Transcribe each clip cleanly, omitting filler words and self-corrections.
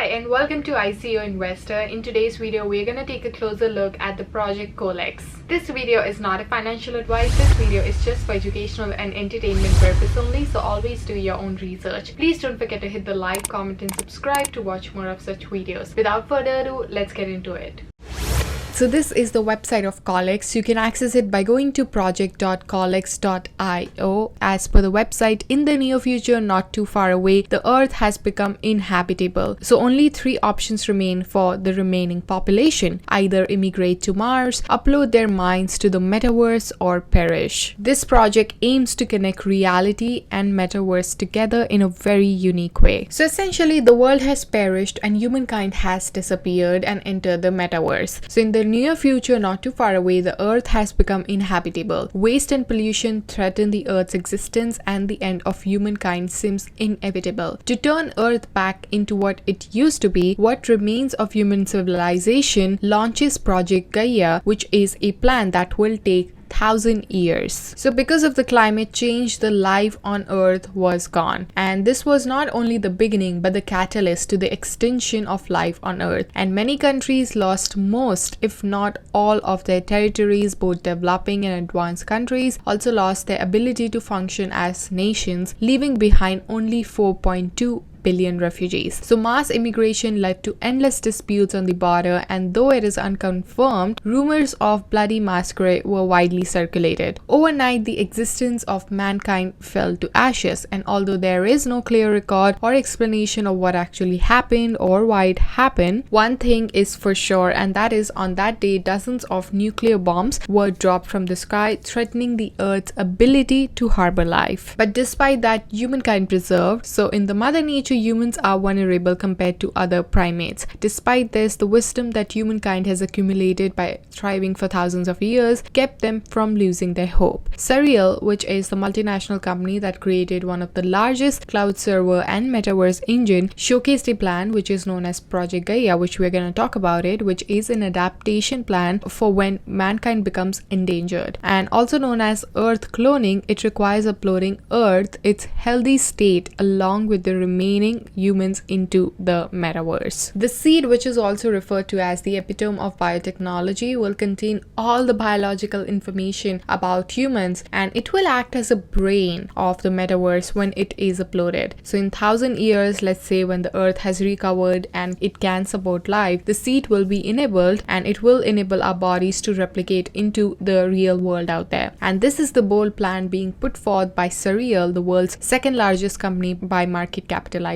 and welcome to ICO Investor. In today's video, we're going to take a closer look at the project Collexx. This video is not a financial advice. This video is just for educational and entertainment purpose only, so always do your own research. Please don't forget to hit the like, comment and subscribe to watch more of such videos. Without further ado, let's get into it. So this is the website of Collexx. You can access it by going to project.collexx.io. As per the website, in the near future, not too far away, the earth has become inhabitable. So only three options remain for the remaining population: either immigrate to Mars, upload their minds to the metaverse, or perish. This project aims to connect reality and metaverse together in a very unique way. So essentially, the world has perished and humankind has disappeared and entered the metaverse. So in the near future, not too far away, the earth has become inhabitable. Waste and pollution threaten the earth's existence and the end of humankind seems inevitable. To turn earth back into what it used to be, what remains of human civilization launches Project Gaia, which is a plan that will take 1,000 years. So because of the climate change, the life on earth was gone, and this was not only the beginning but the catalyst to the extinction of life on earth, and many countries lost most, if not all, of their territories. Both developing and advanced countries also lost their ability to function as nations, leaving behind only 4.2 billion refugees. So mass immigration led to endless disputes on the border, and though it is unconfirmed, rumors of bloody massacre were widely circulated. Overnight, the existence of mankind fell to ashes, and although there is no clear record or explanation of what actually happened or why it happened, one thing is for sure, and that is on that day, dozens of nuclear bombs were dropped from the sky, threatening the earth's ability to harbor life. But despite that, humankind preserved. So in the mother nature, humans are vulnerable compared to other primates. Despite this, the wisdom that humankind has accumulated by thriving for thousands of years kept them from losing their hope. Surreal, which is the multinational company that created one of the largest cloud server and metaverse engine, showcased a plan which is known as Project Gaia, which we're going to talk about it, which is an adaptation plan for when mankind becomes endangered. And also known as Earth cloning, it requires uploading Earth, its healthy state, along with the remaining humans into the metaverse. The seed, which is also referred to as the epitome of biotechnology, will contain all the biological information about humans, and it will act as a brain of the metaverse when it is uploaded. So in 1,000 years, let's say when the earth has recovered and it can support life, the seed will be enabled, and it will enable our bodies to replicate into the real world out there. And this is the bold plan being put forth by Surreal, the world's second largest company by market capitalization.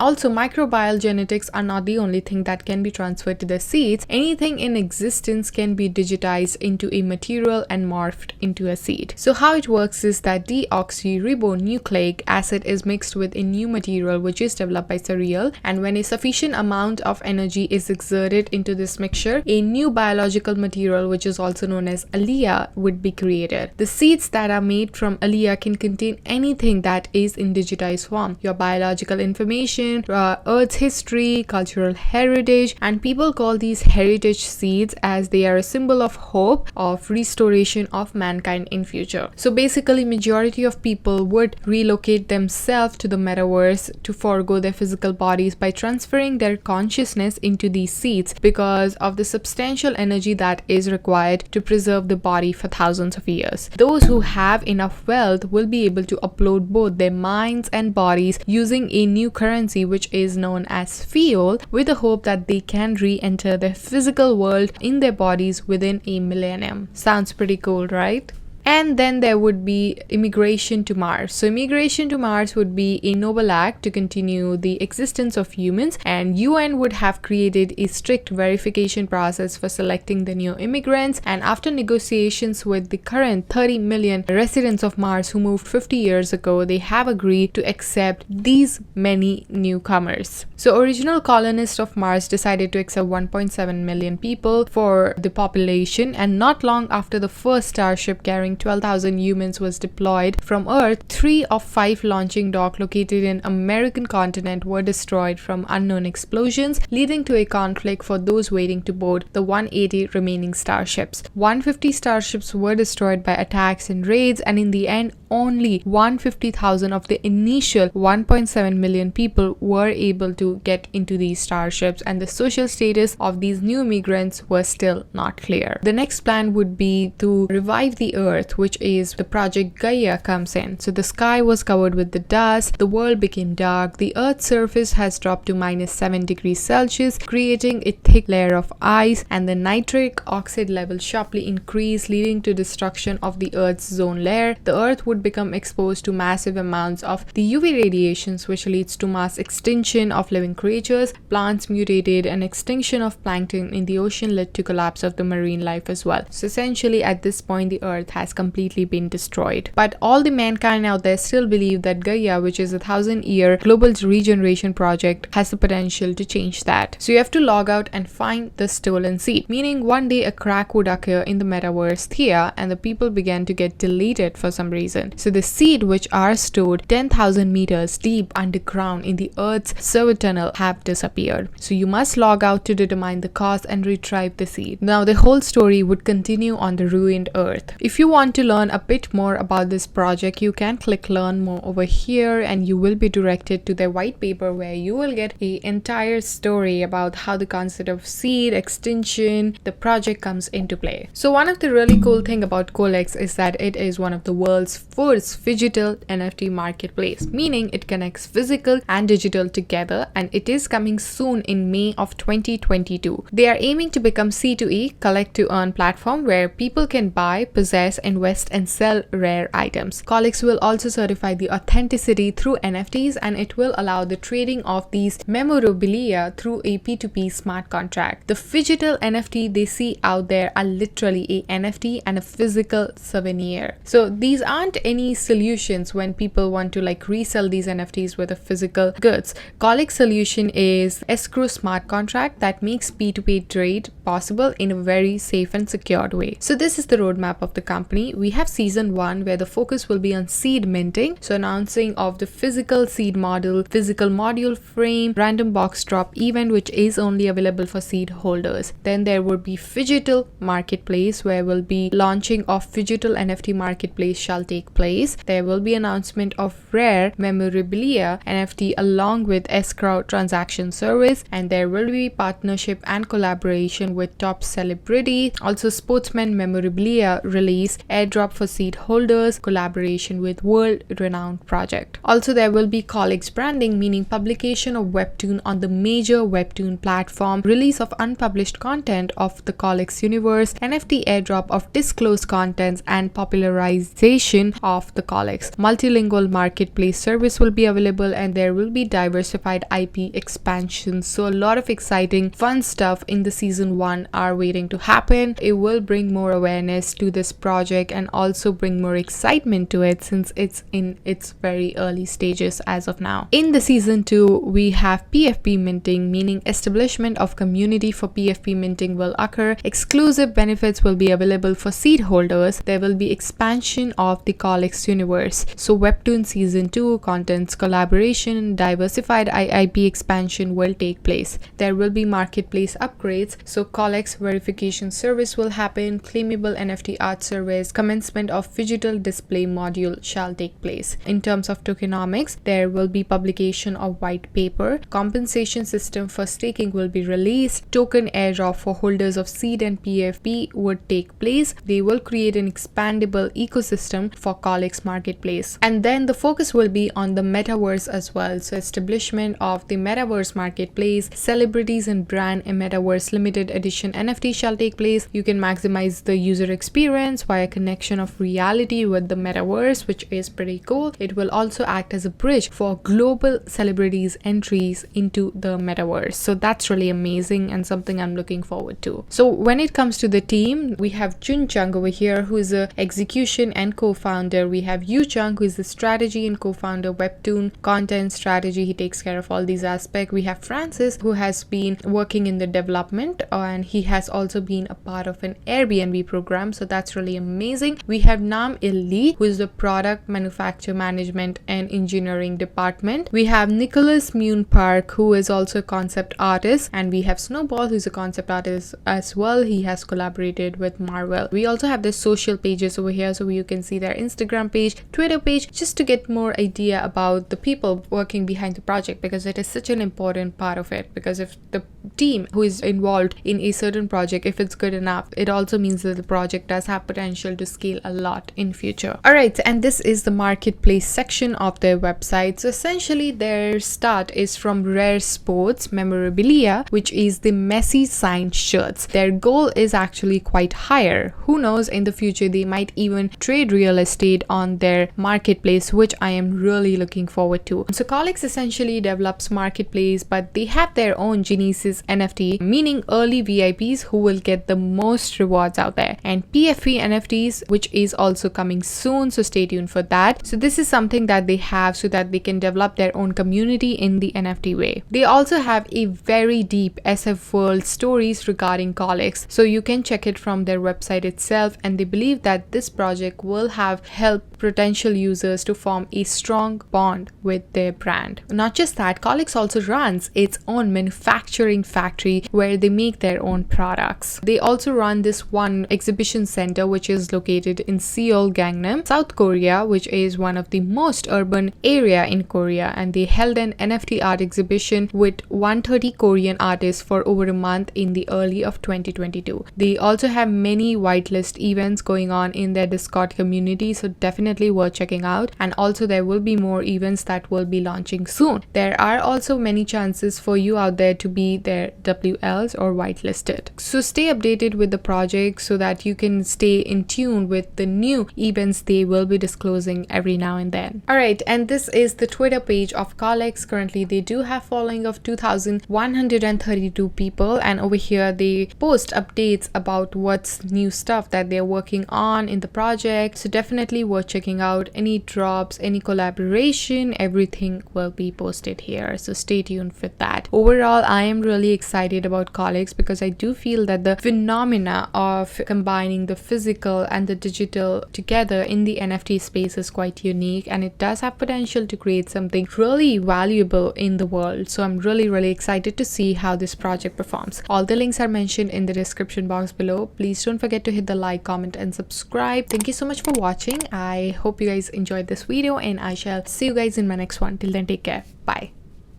Also, microbial genetics are not the only thing that can be transferred to the seeds. Anything in existence can be digitized into a material and morphed into a seed. So how it works is that deoxyribonucleic acid is mixed with a new material which is developed by Surreal, and when a sufficient amount of energy is exerted into this mixture, a new biological material which is also known as alea would be created. The seeds that are made from alea can contain anything that is in digitized form: your biological information, Earth's history, cultural heritage, and people call these heritage seeds as they are a symbol of hope of restoration of mankind in future. So basically, majority of people would relocate themselves to the metaverse to forego their physical bodies by transferring their consciousness into these seeds because of the substantial energy that is required to preserve the body for thousands of years. Those who have enough wealth will be able to upload both their minds and bodies using a new currency which is known as fuel, with the hope that they can re-enter the physical world in their bodies within a millennium. Sounds pretty cool, right? And then there would be immigration to Mars. So immigration to Mars would be a noble act to continue the existence of humans, and UN would have created a strict verification process for selecting the new immigrants, and after negotiations with the current 30 million residents of Mars who moved 50 years ago, they have agreed to accept these many newcomers. So original colonists of Mars decided to accept 1.7 million people for the population, and not long after the first starship carrying around 12,000 humans was deployed from Earth, 3 of 5 launching docks located in American continent were destroyed from unknown explosions, leading to a conflict for those waiting to board the 180 remaining starships. 150 starships were destroyed by attacks and raids, and in the end, only 150,000 of the initial 1.7 million people were able to get into these starships, and the social status of these new migrants was still not clear. The next plan would be to revive the Earth, which is the project Gaia comes in. So the sky was covered with the dust, the world became dark, the Earth's surface has dropped to -7 degrees Celsius, creating a thick layer of ice, and the nitric oxide level sharply increased, leading to destruction of the Earth's ozone layer. The Earth would become exposed to massive amounts of the UV radiations, which leads to mass extinction of living creatures, plants mutated, and extinction of plankton in the ocean led to collapse of the marine life as well. So essentially at this point the Earth has completely been destroyed. But all the mankind out there still believe that Gaia, which is a 1,000-year global regeneration project, has the potential to change that. So you have to log out and find the stolen seed, meaning one day a crack would occur in the metaverse sphere and the people began to get deleted for some reason. So the seed, which are stored 10,000 meters deep underground in the Earth's server tunnel, have disappeared. So you must log out to determine the cause and retrieve the seed. Now the whole story would continue on the ruined Earth. If you want to learn a bit more about this project, you can click learn more over here and you will be directed to their white paper where you will get an entire story about how the concept of seed extinction, the project comes into play. So one of the really cool thing about Collexx is that it is one of the world's first Phygital NFT Marketplace, meaning it connects physical and digital together, and it is coming soon in May of 2022. They are aiming to become C2E, collect to earn platform where people can buy, possess, invest and sell rare items. Collexx will also certify the authenticity through NFTs, and it will allow the trading of these memorabilia through a P2P smart contract. The Phygital NFT they see out there are literally a NFT and a physical souvenir. So these aren't any solutions when people want to resell these NFTs with the physical goods. Collexx solution is ESCROW smart contract that makes P2P trade possible in a very safe and secured way. So this is the roadmap of the company. We have season 1 where the focus will be on seed minting, so announcing of the physical seed model, physical module frame, random box drop event which is only available for seed holders. Then there will be Phygital Marketplace where will be launching of Phygital NFT Marketplace shall take place. There will be announcement of rare memorabilia NFT along with ESCROW transaction service, and there will be partnership and collaboration with top celebrity. Also sportsmen memorabilia release, airdrop for seed holders, collaboration with world renowned project. Also there will be Collexx branding, meaning publication of webtoon on the major webtoon platform, release of unpublished content of the Collexx universe, NFT airdrop of disclosed contents, and popularization of the Collexx. Multilingual marketplace service will be available, and there will be diversified IP expansion. So a lot of exciting fun stuff in the season 1 are waiting to happen. It will bring more awareness to this project and also bring more excitement to it since it's in its very early stages as of now. In the season 2 we have PFP minting, meaning establishment of community for PFP minting will occur. Exclusive benefits will be available for seed holders. There will be expansion of the Collexx universe. So webtoon season 2 contents collaboration, diversified IP expansion will take place. There will be marketplace upgrades, so Collexx verification service will happen, claimable NFT art service, commencement of Phygital display module shall take place. In terms of tokenomics, there will be publication of white paper, compensation system for staking will be released, token airdrop for holders of seed and PFP would take place. They will create an expandable ecosystem for Collexx Marketplace. And then the focus will be on the metaverse as well. So establishment of the metaverse marketplace, celebrities and brand and metaverse limited edition NFT shall take place. You can maximize the user experience via connection of reality with the metaverse, which is pretty cool. It will also act as a bridge for global celebrities entries into the metaverse. So that's really amazing and something I'm looking forward to. So when it comes to the team, we have Jun Chung over here, who is a execution and co-founder. We have Yu Chung, who is the strategy and co-founder, webtoon content strategy. He takes care of all these aspects. We have Francis, who has been working in the development, and he has also been a part of an Airbnb program. So that's really amazing. amazing. We have Nam Illi, who is the product manufacture management and engineering department. We have Nicholas Mune Park, who is also a concept artist, and we have Snowball, who's a concept artist as well. He has collaborated with Marvel. We also have their social pages over here, so you can see their Instagram page, Twitter page, just to get more idea about the people working behind the project, because it is such an important part of it. Because if the team who is involved in a certain project, if it's good enough, it also means that the project does have potential to scale a lot in future. Alright, and this is the marketplace section of their website. So essentially their start is from rare sports memorabilia, which is the Messi signed shirts. Their goal is actually quite higher. Who knows, in the future they might even trade real estate on their marketplace, which I am really looking forward to. So Collexx essentially develops marketplace, but they have their own Genesis NFT, meaning early VIPs who will get the most rewards out there, and PFP NFTs, which is also coming soon, so stay tuned for that. So this is something that they have so that they can develop their own community in the NFT way. They also have a very deep SF world stories regarding Collexx, so you can check it from their website itself, and they believe that this project will have helped potential users to form a strong bond with their brand. Not just that, Collexx also runs its own manufacturing factory where they make their own products. They also run this one exhibition center which is located in Seoul, Gangnam, South Korea, which is one of the most urban area in Korea, and they held an NFT art exhibition with 130 Korean artists for over a month in the early of 2022. They also have many whitelist events going on in their Discord community, so definitely worth checking out. And also there will be more events that will be launching soon. There are also many chances for you out there to be their WLs or whitelisted. So stay updated with the project so that you can stay in tune with the new events they will be disclosing every now and then. Alright, and this is the Twitter page of Collexx. Currently they do have following of 2,132 people, and over here they post updates about what's new stuff that they're working on in the project. So definitely worth checking out. Any drops, any collaboration, everything will be posted here, so stay tuned for that. Overall, I am really excited about Collexx because I do feel that the phenomena of combining the physical and the digital together in the NFT space is quite unique, and it does have potential to create something really valuable in the world. So I'm really excited to see how this project performs. All the links are mentioned in the description box below. Please don't forget to hit the like, comment and subscribe. Thank you so much for watching. I hope you guys enjoyed this video, and I shall see you guys in my next one. Till then, take care. Bye.